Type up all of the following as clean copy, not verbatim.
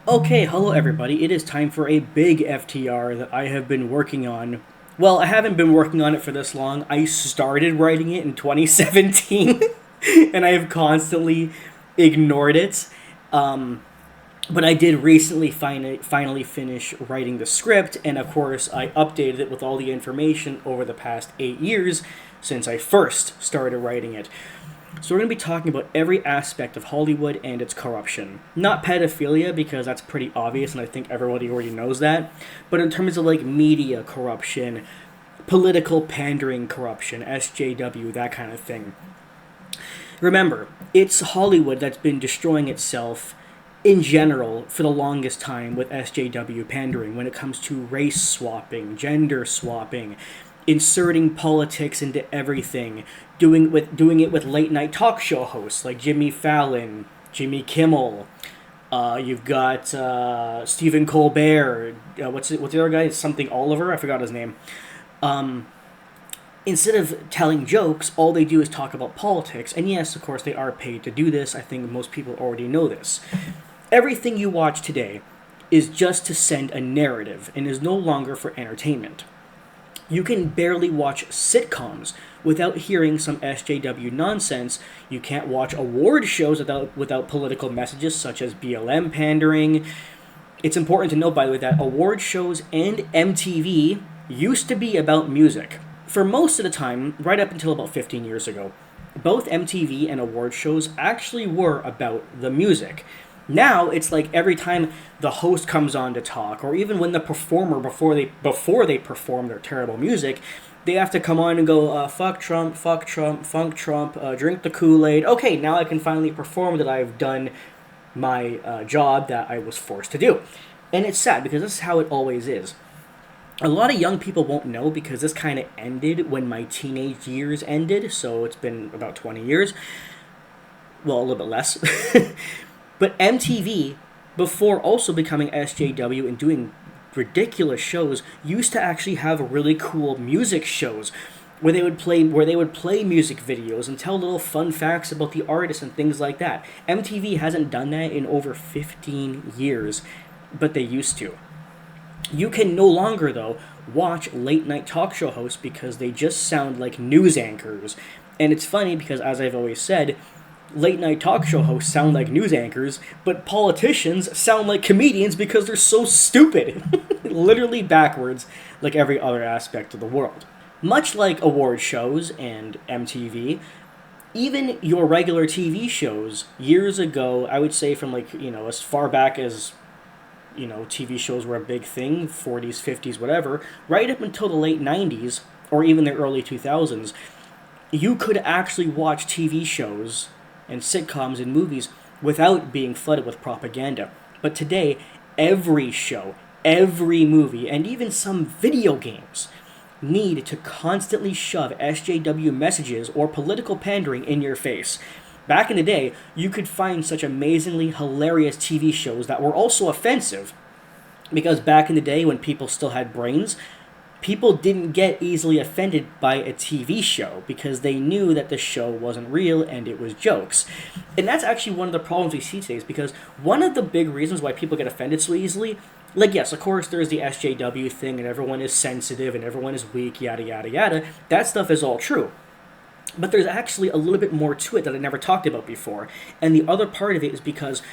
Okay, hello everybody. It is time for a big FTR that I have been working on. Well, I haven't been working on it for this long. I started writing it in 2017, and I have constantly ignored it. Um, but I did recently finally finish writing the script, and of course, I updated it with all the information over the past 8 years since I first started writing it. So we're going to be talking about every aspect of Hollywood and its corruption. Not pedophilia, because that's pretty obvious and I think everybody already knows that, but in terms of like media corruption, political pandering corruption, SJW, that kind of thing. Remember, it's Hollywood that's been destroying itself in general for the longest time with SJW pandering when it comes to race swapping, gender swapping, inserting politics into everything, doing it with late night talk show hosts like Jimmy Fallon, Jimmy Kimmel. You've got Stephen Colbert. What's the other guy? It's something Oliver. I forgot his name. Um, Instead of telling jokes, all they do is talk about politics. And yes, of course, they are paid to do this. I think most people already know this. Everything you watch today is just to send a narrative and is no longer for entertainment. You can barely watch sitcoms without hearing some SJW nonsense. You can't watch award shows without political messages such as BLM pandering. It's important to note, by the way, that award shows and MTV used to be about music. For most of the time, right up until about 15 years ago, both MTV and award shows actually were about the music. Now it's like every time the host comes on to talk, or even when the performer before they perform their terrible music, they have to come on and go fuck Trump, funk Trump, drink the Kool-Aid. Okay, now I can finally perform that I've done my job that I was forced to do, and it's sad because this is how it always is. A lot of young people won't know because this kind of ended when my teenage years ended, so it's been about 20 years. Well, a little bit less. But MTV, before also becoming SJW and doing ridiculous shows, used to actually have really cool music shows where they would play music videos and tell little fun facts about the artists and things like that. MTV hasn't done that in over 15 years, but they used to. You can no longer, though, watch late night talk show hosts because they just sound like news anchors. And it's funny because, as I've always said, late night talk show hosts sound like news anchors, but politicians sound like comedians because they're so stupid. Literally backwards, like every other aspect of the world. Much like award shows and MTV, even your regular TV shows, years ago, I would say from as far back as TV shows were a big thing, 40s, 50s, whatever, right up until the late 90s, or even the early 2000s, you could actually watch TV shows and sitcoms and movies without being flooded with propaganda. But today, every show, every movie, and even some video games need to constantly shove SJW messages or political pandering in your face. Back in the day, you could find such amazingly hilarious TV shows that were also offensive. Because back in the day, when people still had brains, people didn't get easily offended by a TV show because they knew that the show wasn't real and it was jokes. And that's actually one of the problems we see today, is because one of the big reasons why people get offended so easily, like, yes, of course, there's the SJW thing and everyone is sensitive and everyone is weak, yada, yada, yada. That stuff is all true. But there's actually a little bit more to it that I never talked about before. And the other part of it is because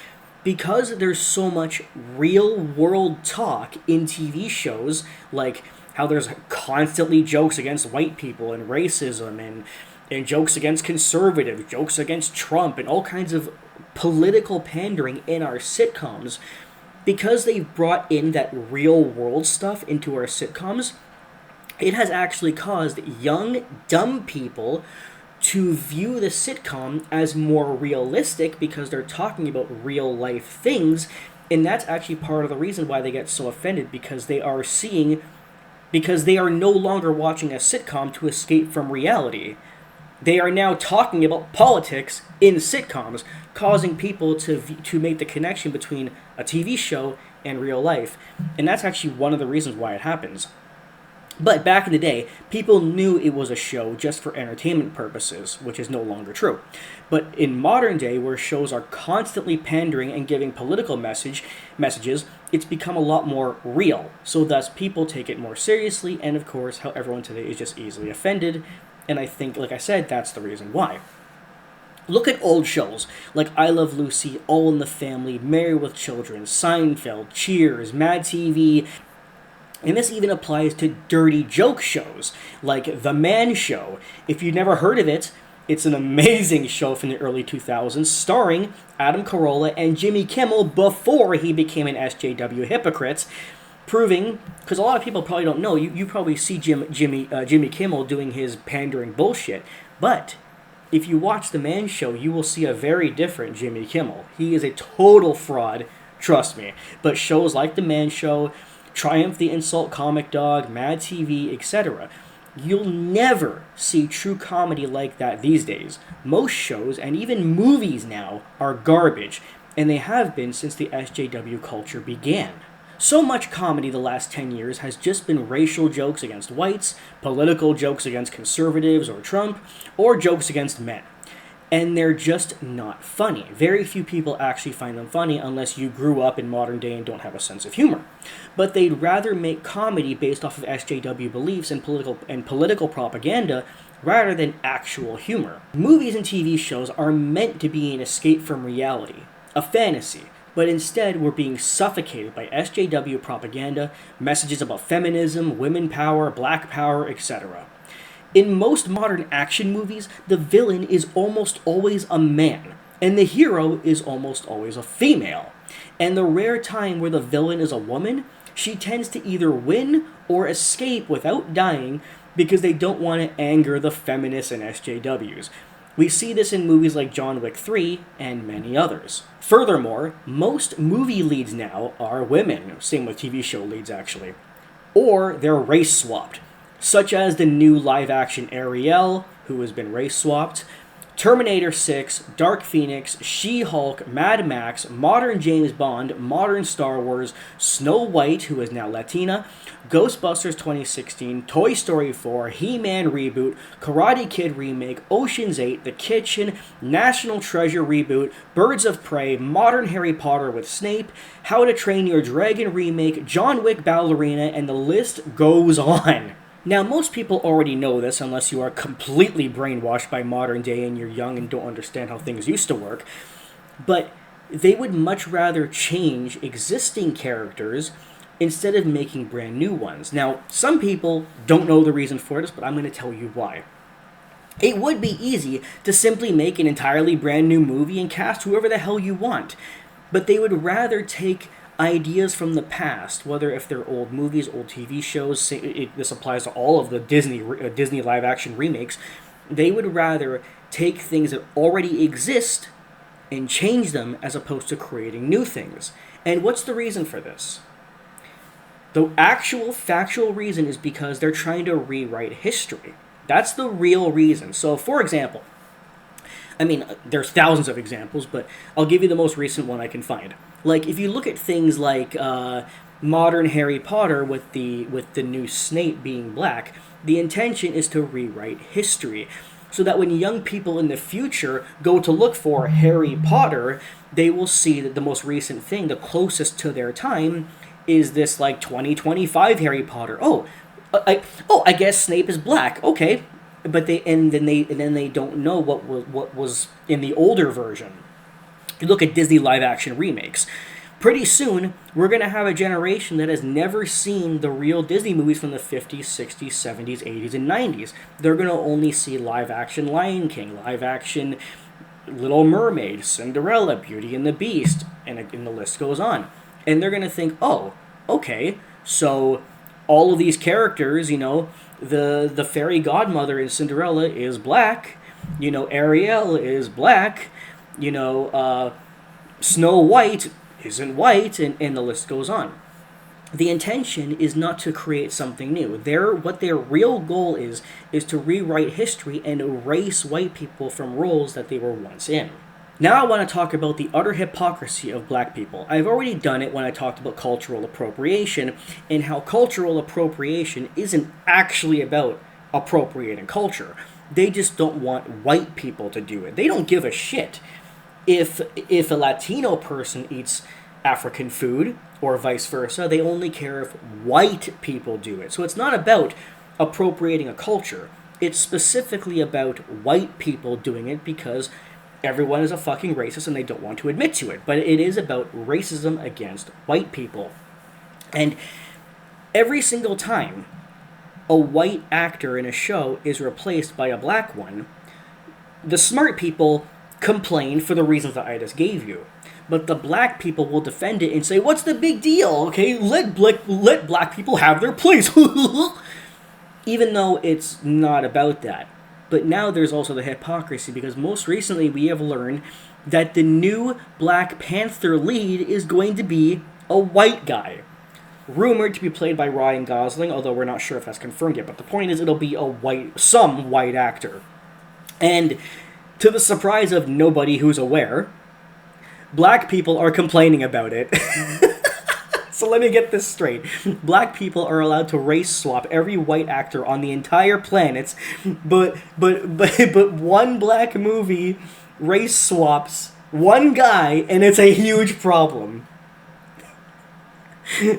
there's so much real world talk in TV shows, like how there's constantly jokes against white people and racism and jokes against conservatives, jokes against Trump, and all kinds of political pandering in our sitcoms. Because they've brought in that real world stuff into our sitcoms, it has actually caused young, dumb people to view the sitcom as more realistic because they're talking about real life things, and that's actually part of the reason why they get so offended, because they are no longer watching a sitcom to escape from reality. They are now talking about politics in sitcoms, causing people to make the connection between a TV show and real life. And that's actually one of the reasons why it happens. But back in the day, people knew it was a show just for entertainment purposes, which is no longer true. But in modern day, where shows are constantly pandering and giving political messages, it's become a lot more real. So thus, people take it more seriously, and of course, how everyone today is just easily offended. And I think, like I said, that's the reason why. Look at old shows like I Love Lucy, All in the Family, Married with Children, Seinfeld, Cheers, Mad TV, and this even applies to dirty joke shows like The Man Show. If you've never heard of it, it's an amazing show from the early 2000s starring Adam Carolla and Jimmy Kimmel before he became an SJW hypocrite, proving, because a lot of people probably don't know, you probably see Jimmy Kimmel doing his pandering bullshit, but if you watch The Man Show, you will see a very different Jimmy Kimmel. He is a total fraud, trust me. But shows like The Man Show, Triumph the Insult Comic Dog, Mad TV, etc., you'll never see true comedy like that these days. Most shows, and even movies now, are garbage, and they have been since the SJW culture began. So much comedy the last 10 years has just been racial jokes against whites, political jokes against conservatives or Trump, or jokes against men. And they're just not funny. Very few people actually find them funny unless you grew up in modern day and don't have a sense of humor. But they'd rather make comedy based off of SJW beliefs and political propaganda rather than actual humor. Movies and TV shows are meant to be an escape from reality, a fantasy. But instead, we're being suffocated by SJW propaganda, messages about feminism, women power, black power, etc. In most modern action movies, the villain is almost always a man, and the hero is almost always a female. And the rare time where the villain is a woman, she tends to either win or escape without dying because they don't want to anger the feminists and SJWs. We see this in movies like John Wick 3 and many others. Furthermore, most movie leads now are women, same with TV show leads actually, or they're race swapped, such as the new live-action Ariel, who has been race swapped, Terminator 6, Dark Phoenix, She-Hulk, Mad Max, modern James Bond, modern Star Wars, Snow White, who is now Latina, Ghostbusters 2016, Toy Story 4, He-Man reboot, Karate Kid remake, Ocean's 8, The Kitchen, National Treasure reboot, Birds of Prey, modern Harry Potter with Snape, How to Train Your Dragon remake, John Wick Ballerina, and the list goes on. Now, most people already know this unless you are completely brainwashed by modern day and you're young and don't understand how things used to work, but they would much rather change existing characters instead of making brand new ones. Now, some people don't know the reason for this, but I'm going to tell you why. It would be easy to simply make an entirely brand new movie and cast whoever the hell you want, but they would rather take ideas from the past, whether if they're old movies, old TV shows, this applies to all of the Disney live-action remakes, they would rather take things that already exist and change them as opposed to creating new things. And what's the reason for this? The actual factual reason is because they're trying to rewrite history. That's the real reason. So, for example, I mean, there's thousands of examples, but I'll give you the most recent one I can find. Like, if you look at things like modern Harry Potter with the new Snape being black, the intention is to rewrite history so that when young people in the future go to look for Harry Potter, they will see that the most recent thing, the closest to their time, is this like 2025 Harry Potter. I guess Snape is black. Okay, but then they don't know what was in the older version. You look at Disney live-action remakes. Pretty soon, we're going to have a generation that has never seen the real Disney movies from the 50s, 60s, 70s, 80s, and 90s. They're going to only see live-action Lion King, live-action Little Mermaid, Cinderella, Beauty and the Beast, and the list goes on. And they're going to think, oh, okay, so all of these characters, the fairy godmother in Cinderella is black, Ariel is black, Snow White isn't white, and the list goes on. The intention is not to create something new. What their real goal is to rewrite history and erase white people from roles that they were once in. Now I want to talk about the utter hypocrisy of black people. I've already done it when I talked about cultural appropriation, and how cultural appropriation isn't actually about appropriating culture. They just don't want white people to do it. They don't give a shit if a Latino person eats African food or vice versa. They only care if white people do it. So it's not about appropriating a culture. It's specifically about white people doing it because everyone is a fucking racist and they don't want to admit to it. But it is about racism against white people. And every single time a white actor in a show is replaced by a black one, the smart people complain for the reasons that I just gave you. But the black people will defend it and say, what's the big deal? Okay, let black people have their place. Even though it's not about that. But now there's also the hypocrisy, because most recently we have learned that the new Black Panther lead is going to be a white guy. Rumored to be played by Ryan Gosling, although we're not sure if that's confirmed yet. But the point is, it'll be some white actor. And to the surprise of nobody who's aware, black people are complaining about it. So let me get this straight. Black people are allowed to race swap every white actor on the entire planet, but one black movie race swaps one guy, and it's a huge problem.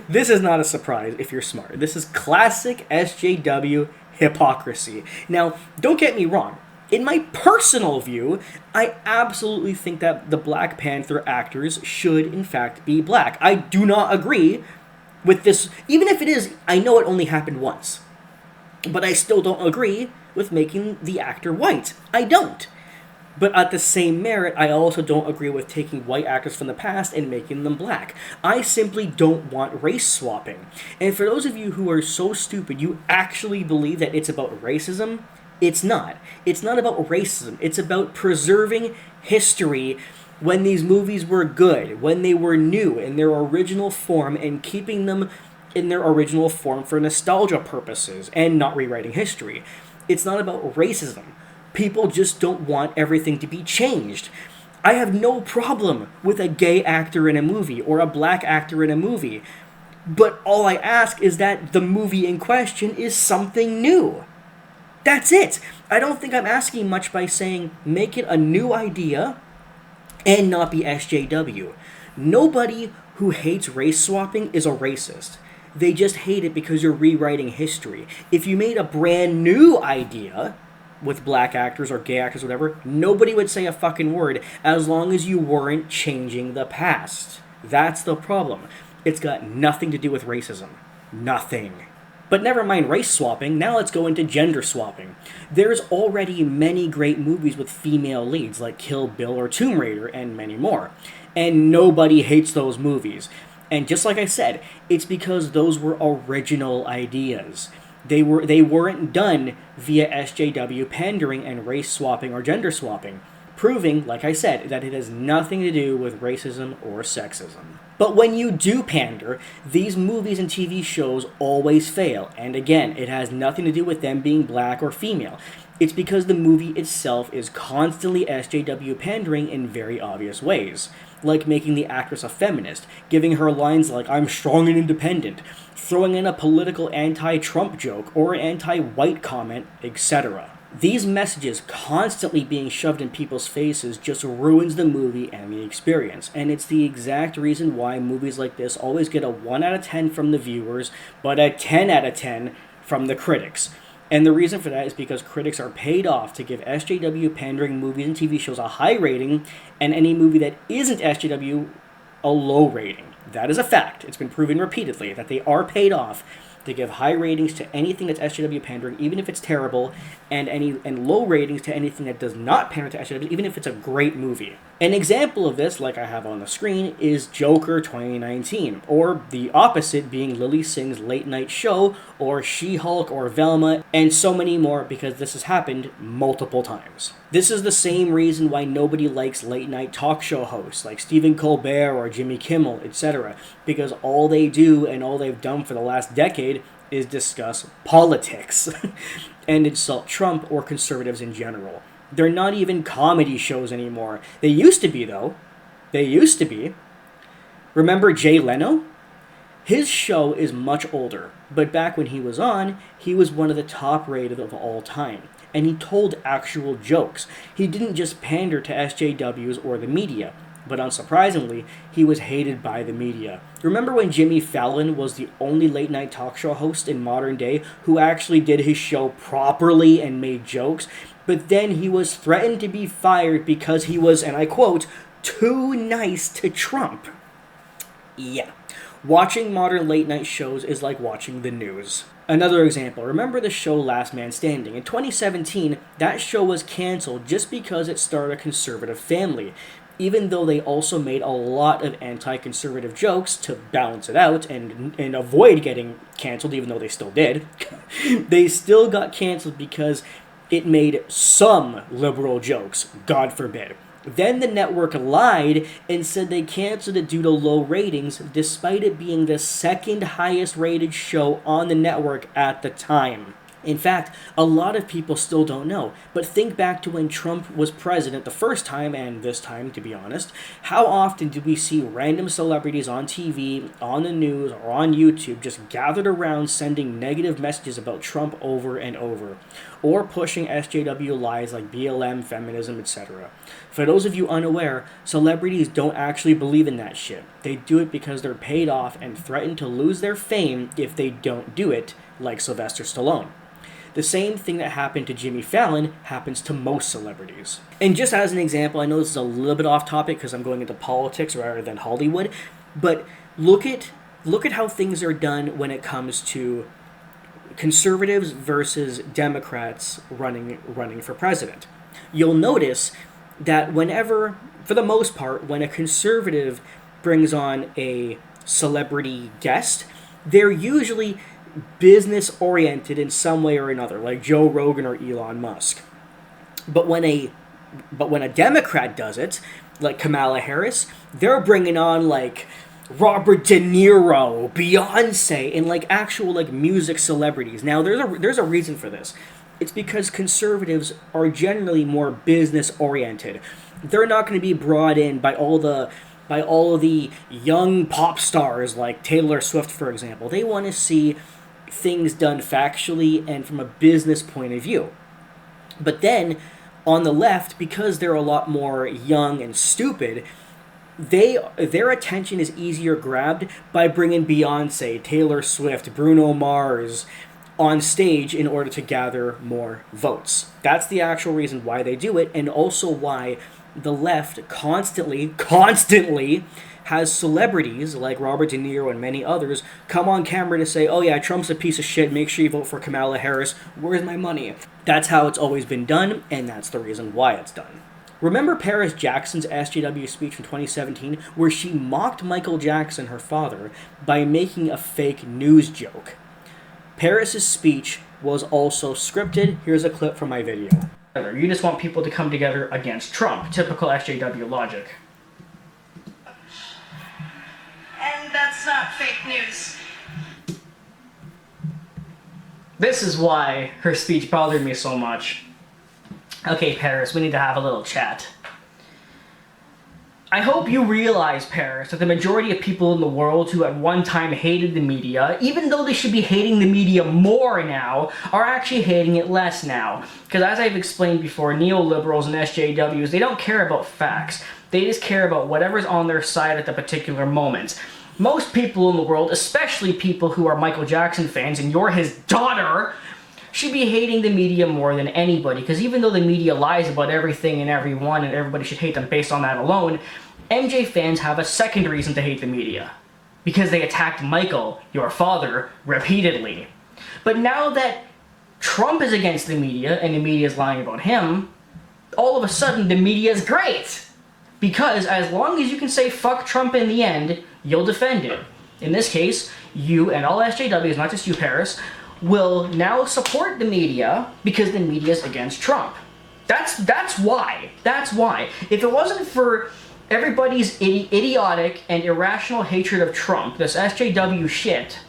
This is not a surprise if you're smart. This is classic SJW hypocrisy. Now, don't get me wrong. In my personal view, I absolutely think that the Black Panther actors should, in fact, be black. I do not agree with this. Even if it is, I know it only happened once. But I still don't agree with making the actor white. I don't. But at the same merit, I also don't agree with taking white actors from the past and making them black. I simply don't want race swapping. And for those of you who are so stupid, you actually believe that it's about racism, it's not. It's not about racism. It's about preserving history when these movies were good, when they were new in their original form, and keeping them in their original form for nostalgia purposes and not rewriting history. It's not about racism. People just don't want everything to be changed. I have no problem with a gay actor in a movie or a black actor in a movie. But all I ask is that the movie in question is something new. That's it. I don't think I'm asking much by saying make it a new idea and not be SJW. Nobody who hates race swapping is a racist. They just hate it because you're rewriting history. If you made a brand new idea with black actors or gay actors, whatever, nobody would say a fucking word as long as you weren't changing the past. That's the problem. It's got nothing to do with racism. Nothing. But never mind race swapping, now let's go into gender swapping. There's already many great movies with female leads, like Kill Bill or Tomb Raider, and many more. And nobody hates those movies. And just like I said, it's because those were original ideas. They weren't done via SJW pandering and race swapping or gender swapping, proving, like I said, that it has nothing to do with racism or sexism. But when you do pander, these movies and TV shows always fail. And again, it has nothing to do with them being black or female. It's because the movie itself is constantly SJW pandering in very obvious ways. Like making the actress a feminist, giving her lines like, "I'm strong and independent," throwing in a political anti-Trump joke or an anti-white comment, etc. These messages constantly being shoved in people's faces just ruins the movie and the experience. And it's the exact reason why movies like this always get a 1 out of 10 from the viewers, but a 10 out of 10 from the critics. And the reason for that is because critics are paid off to give SJW pandering movies and TV shows a high rating, and any movie that isn't SJW a low rating. That is a fact. It's been proven repeatedly that they are paid off to give high ratings to anything that's SJW pandering, even if it's terrible, and low ratings to anything that does not pander to SJW, even if it's a great movie. An example of this, like I have on the screen, is Joker 2019, or the opposite being Lily Singh's late night show, or She-Hulk, or Velma, and so many more, because this has happened multiple times. This is the same reason why nobody likes late night talk show hosts like Stephen Colbert or Jimmy Kimmel, etc., because all they do and all they've done for the last decade is discuss politics and insult Trump or conservatives in general. They're not even comedy shows anymore. They used to be, though. They used to be. Remember Jay Leno? His show is much older, but back when he was on, he was one of the top rated of all time. And he told actual jokes. He didn't just pander to SJWs or the media. But unsurprisingly, he was hated by the media. Remember when Jimmy Fallon was the only late-night talk show host in modern day who actually did his show properly and made jokes? But then he was threatened to be fired because he was, and I quote, too nice to Trump. Yeah. Watching modern late-night shows is like watching the news. Another example, remember the show Last Man Standing? In 2017, that show was canceled just because it starred a conservative family. Even though they also made a lot of anti-conservative jokes to balance it out and avoid getting canceled, even though they still did, they still got canceled because it made some liberal jokes, God forbid. Then the network lied and said they canceled it due to low ratings, despite it being the second highest rated show on the network at the time. In fact, a lot of people still don't know, but think back to when Trump was president the first time, and this time, to be honest. How often do we see random celebrities on TV, on the news, or on YouTube just gathered around sending negative messages about Trump over and over, or pushing SJW lies like BLM, feminism, etc.? For those of you unaware, celebrities don't actually believe in that shit. They do it because they're paid off and threaten to lose their fame if they don't do it, like Sylvester Stallone. The same thing that happened to Jimmy Fallon happens to most celebrities. And just as an example, I know this is a little bit off topic because I'm going into politics rather than Hollywood, but look at how things are done when it comes to conservatives versus Democrats running for president. You'll notice that whenever, for the most part, when a conservative brings on a celebrity guest, they're usually business oriented in some way or another, like Joe Rogan or Elon Musk. But when a Democrat does it, like Kamala Harris, they're bringing on like Robert De Niro, Beyonce, and like actual like music celebrities. Now there's a reason for this. It's because conservatives are generally more business oriented. They're not going to be brought in by all of the young pop stars like Taylor Swift, for example. They want to see things done factually and from a business point of view. But then, on the left, because they're a lot more young and stupid, their attention is easier grabbed by bringing Beyonce, Taylor Swift, Bruno Mars on stage in order to gather more votes. That's the actual reason why they do it, and also why the left constantly has celebrities like Robert De Niro and many others come on camera to say, oh yeah, Trump's a piece of shit, make sure you vote for Kamala Harris, where's my money? That's how it's always been done, and that's the reason why it's done. Remember Paris Jackson's SJW speech from 2017, where she mocked Michael Jackson, her father, by making a fake news joke? Paris's speech was also scripted. Here's a clip from my video. You just want people to come together against Trump. Typical SJW logic. And that's not fake news. This is why her speech bothered me so much. Okay, Paris, we need to have a little chat. I hope you realize, Paris, that the majority of people in the world who at one time hated the media, even though they should be hating the media more now, are actually hating it less now. Because as I've explained before, neoliberals and SJWs, they don't care about facts. They just care about whatever's on their side at the particular moment. Most people in the world, especially people who are Michael Jackson fans, and you're his daughter, should be hating the media more than anybody. Because even though the media lies about everything and everyone, and everybody should hate them based on that alone, MJ fans have a second reason to hate the media. Because they attacked Michael, your father, repeatedly. But now that Trump is against the media, and the media is lying about him, all of a sudden the media is great. Because as long as you can say fuck Trump in the end, you'll defend it. In this case, you and all SJWs, not just you, Paris, will now support the media because the media is against Trump. That's why. That's why. If it wasn't for everybody's idiotic and irrational hatred of Trump, this SJW shit,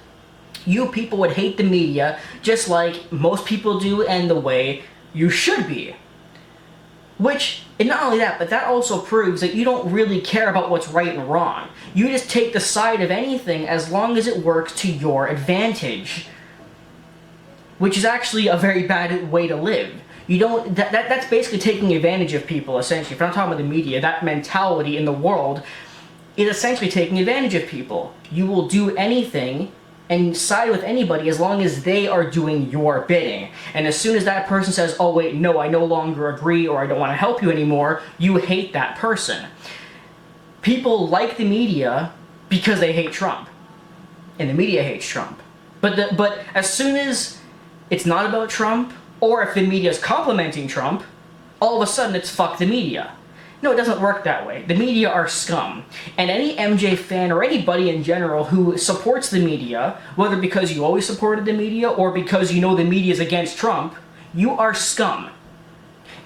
you people would hate the media just like most people do and the way you should be. Which, and not only that, but that also proves that you don't really care about what's right and wrong. You just take the side of anything as long as it works to your advantage. Which is actually a very bad way to live. You don't. That's basically taking advantage of people, essentially. If I'm talking about the media, that mentality in the world is essentially taking advantage of people. You will do anything and side with anybody as long as they are doing your bidding. And as soon as that person says, oh wait, no, I no longer agree, or I don't want to help you anymore, you hate that person. People like the media because they hate Trump. And the media hates Trump. But as soon as it's not about Trump, or if the media is complimenting Trump, all of a sudden it's fuck the media. No, it doesn't work that way. The media are scum. And any MJ fan or anybody in general who supports the media, whether because you always supported the media or because you know the media is against Trump, you are scum.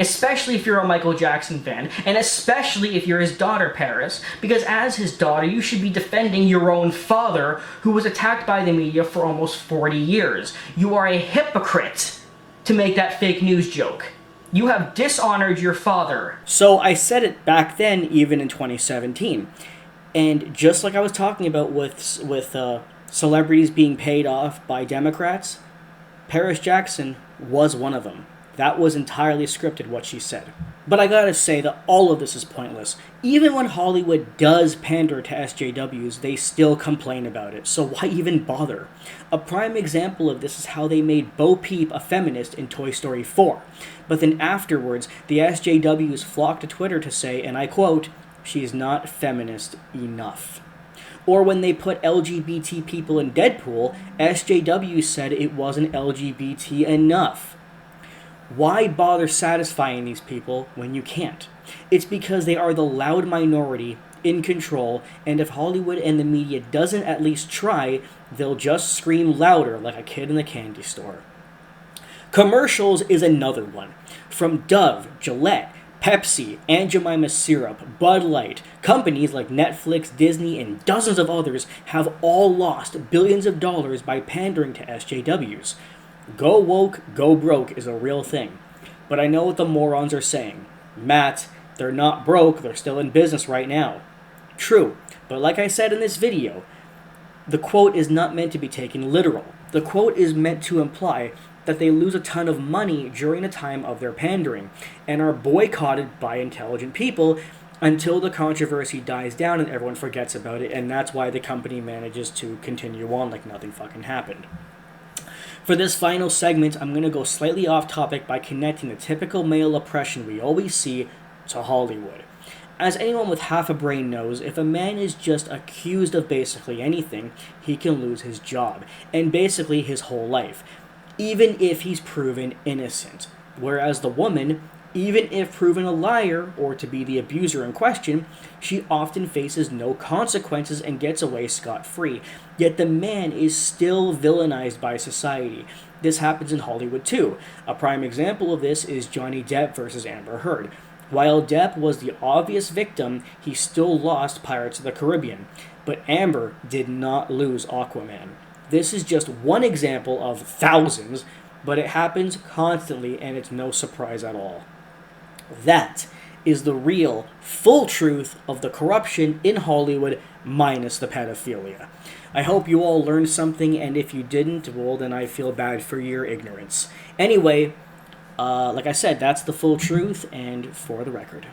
Especially if you're a Michael Jackson fan, and especially if you're his daughter, Paris, because as his daughter, you should be defending your own father, who was attacked by the media for almost 40 years. You are a hypocrite to make that fake news joke. You have dishonored your father. So I said it back then, even in 2017. And just like I was talking about with celebrities being paid off by Democrats, Paris Jackson was one of them. That was entirely scripted, what she said. But I gotta say that all of this is pointless. Even when Hollywood does pander to SJWs, they still complain about it, so why even bother? A prime example of this is how they made Bo Peep a feminist in Toy Story 4. But then afterwards, the SJWs flocked to Twitter to say, and I quote, "She's not feminist enough." Or when they put LGBT people in Deadpool, SJWs said it wasn't LGBT enough. Why bother satisfying these people when you can't? It's because they are the loud minority in control, and if Hollywood and the media doesn't at least try, they'll just scream louder like a kid in the candy store. Commercials is another one. From Dove, Gillette, Pepsi, Aunt Jemima Syrup, Bud Light, companies like Netflix, Disney, and dozens of others have all lost billions of dollars by pandering to SJWs. Go woke, go broke is a real thing. But I know what the morons are saying. Matt, they're not broke, they're still in business right now. True, but like I said in this video, the quote is not meant to be taken literal. The quote is meant to imply that they lose a ton of money during the time of their pandering, and are boycotted by intelligent people until the controversy dies down and everyone forgets about it, and that's why the company manages to continue on like nothing fucking happened. For this final segment, I'm going to go slightly off topic by connecting the typical male oppression we always see to Hollywood. As anyone with half a brain knows, if a man is just accused of basically anything, he can lose his job, and basically his whole life, even if he's proven innocent. Whereas the woman, even if proven a liar or to be the abuser in question, she often faces no consequences and gets away scot-free. Yet the man is still villainized by society. This happens in Hollywood too. A prime example of this is Johnny Depp versus Amber Heard. While Depp was the obvious victim, he still lost Pirates of the Caribbean. But Amber did not lose Aquaman. This is just one example of thousands, but it happens constantly and it's no surprise at all. That is the real, full truth of the corruption in Hollywood, minus the pedophilia. I hope you all learned something, and if you didn't, well, then I feel bad for your ignorance. Anyway, like I said, that's the full truth, and for the record.